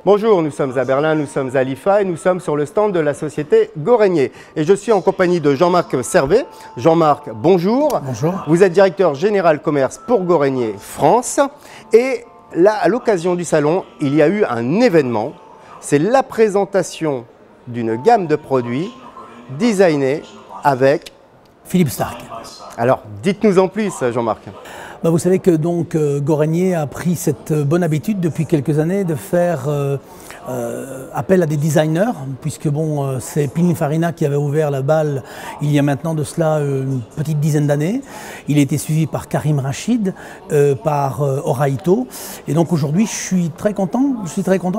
Bonjour, nous sommes à Berlin, nous sommes à l'IFA et nous sommes sur le stand de la société Goreignier. Et je suis en compagnie de Jean-Marc Servet. Jean-Marc, bonjour. Bonjour. Vous êtes directeur général commerce pour Goreignier France. Et là, à l'occasion du salon, il y a eu un événement. C'est la présentation d'une gamme de produits designés avec Philippe Starck. Alors, dites-nous en plus, Jean-Marc. Vous savez que donc Goreignier a pris cette bonne habitude depuis quelques années de faire appel à des designers, puisque bon, c'est Pininfarina qui avait ouvert la balle il y a maintenant de cela une petite dizaine d'années. Il a été suivi par Karim Rachid, par Oraito. Et donc aujourd'hui, je suis très content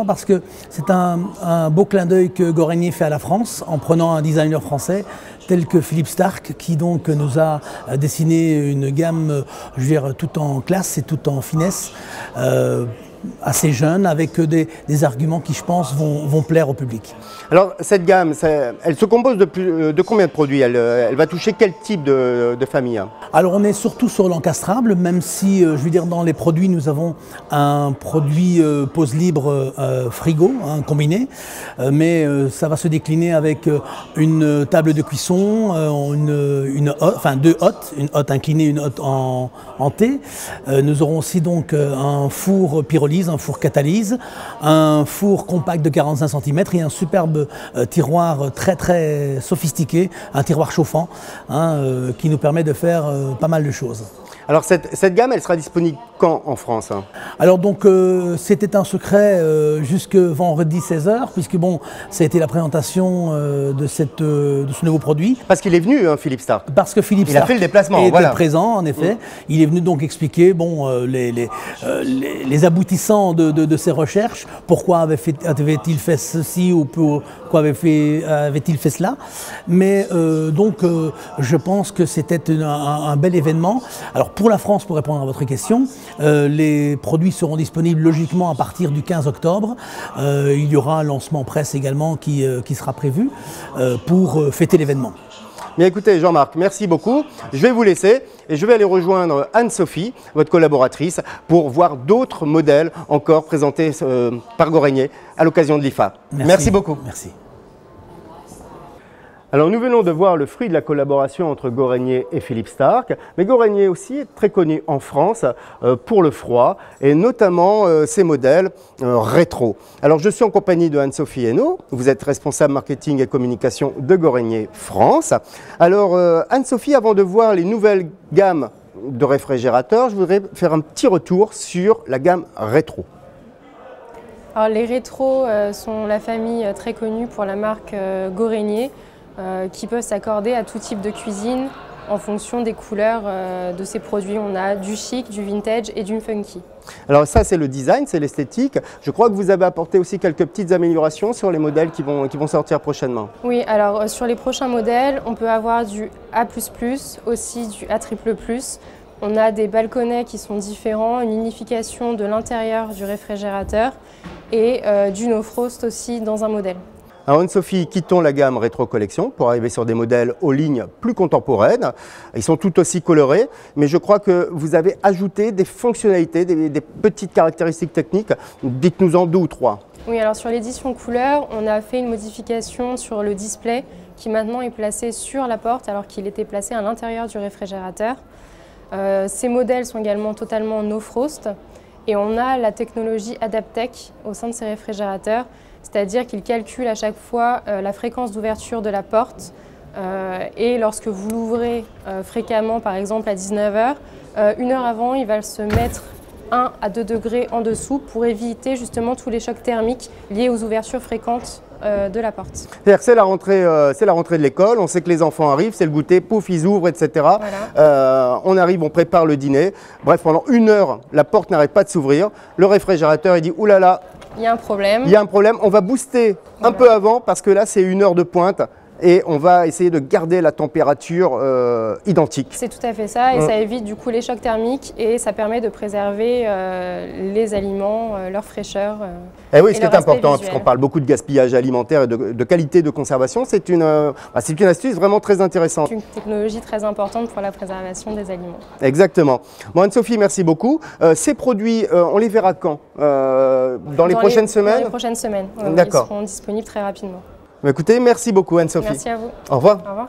parce que c'est un beau clin d'œil que Goreignier fait à la France en prenant un designer français tel que Philippe Starck, qui donc nous a dessiné une gamme, je veux dire, tout en classe et tout en finesse, assez jeune, avec des arguments qui, je pense, vont plaire au public. Alors, cette gamme, elle se compose de combien de produits? Elle va toucher quel type de famille? Alors, on est surtout sur l'encastrable, même si, je veux dire, dans les produits, nous avons un produit pose libre frigo, combiné, mais ça va se décliner avec une table de cuisson, deux hottes, une hotte inclinée, une hotte en T. Nous aurons aussi donc un four pyrolyse, un four catalyse, un four compact de 45 cm et un superbe tiroir très très sophistiqué, un tiroir chauffant qui nous permet de faire pas mal de choses. Alors cette gamme, elle sera disponible quand en France? Alors donc c'était un secret jusque vendredi 16h, puisque bon, ça a été la présentation de ce nouveau produit. Parce qu'il est venu, Philippe Starck. Parce que Philippe Starck a fait le déplacement, était présent, en effet. Il est venu donc expliquer bon, les aboutissants de ses recherches, pourquoi avait-il fait ceci ou pourquoi avait-il fait cela. Mais donc je pense que c'était un bel événement. Alors pour la France, pour répondre à votre question, les produits seront disponibles logiquement à partir du 15 octobre. Il y aura un lancement presse également qui sera prévu pour fêter l'événement. Bien écoutez Jean-Marc, merci beaucoup. Je vais vous laisser et je vais aller rejoindre Anne-Sophie, votre collaboratrice, pour voir d'autres modèles encore présentés par Goreignier à l'occasion de l'IFA. Merci beaucoup. Merci. Alors nous venons de voir le fruit de la collaboration entre Goreignier et Philippe Starck, mais Goreignier aussi est très connu en France pour le froid et notamment ses modèles rétro. Alors je suis en compagnie de Anne-Sophie Hainaut, vous êtes responsable marketing et communication de Goreignier France. Alors Anne-Sophie, avant de voir les nouvelles gammes de réfrigérateurs, je voudrais faire un petit retour sur la gamme rétro. Alors les rétros sont la famille très connue pour la marque Goreignier, qui peuvent s'accorder à tout type de cuisine en fonction des couleurs de ces produits. On a du chic, du vintage et du funky. Alors ça c'est le design, c'est l'esthétique. Je crois que vous avez apporté aussi quelques petites améliorations sur les modèles qui vont sortir prochainement. Oui, alors sur les prochains modèles, on peut avoir du A++, aussi du A++. On a des balconnets qui sont différents, une unification de l'intérieur du réfrigérateur et du no frost aussi dans un modèle. Alors Anne-Sophie, quittons la gamme rétro collection pour arriver sur des modèles aux lignes plus contemporaines. Ils sont tout aussi colorés, mais je crois que vous avez ajouté des fonctionnalités, des petites caractéristiques techniques. Dites-nous en 2 ou 3. Oui, alors sur l'édition couleur, on a fait une modification sur le display qui maintenant est placé sur la porte alors qu'il était placé à l'intérieur du réfrigérateur. Ces modèles sont également totalement no frost et on a la technologie Adaptec au sein de ces réfrigérateurs. C'est-à-dire qu'il calcule à chaque fois la fréquence d'ouverture de la porte et lorsque vous l'ouvrez fréquemment, par exemple à 19h, 1 heure avant, il va se mettre 1 à 2 degrés en dessous pour éviter justement tous les chocs thermiques liés aux ouvertures fréquentes de la porte. C'est-à-dire que c'est la rentrée de l'école, on sait que les enfants arrivent, c'est le goûter, pouf, ils ouvrent, etc. Voilà. On arrive, on prépare le dîner. Bref, pendant 1 heure, la porte n'arrête pas de s'ouvrir. Le réfrigérateur, il dit « Ouh là là, il y a un problème. Il y a un problème, on va booster un peu avant parce que là, c'est 1 heure de pointe. et on va essayer de garder la température identique. C'est tout à fait ça, et ça évite du coup les chocs thermiques et ça permet de préserver les aliments, leur fraîcheur. Et oui, ce qui est important, puisqu'on parle beaucoup de gaspillage alimentaire et de qualité de conservation, c'est une astuce vraiment très intéressante. C'est une technologie très importante pour la préservation des aliments. Exactement. Bon, Anne-Sophie, merci beaucoup. Ces produits, on les verra quand dans les prochaines semaines? Dans les prochaines semaines. D'accord. Ils seront disponibles très rapidement. Écoutez, merci beaucoup Anne-Sophie. Merci à vous. Au revoir. Au revoir.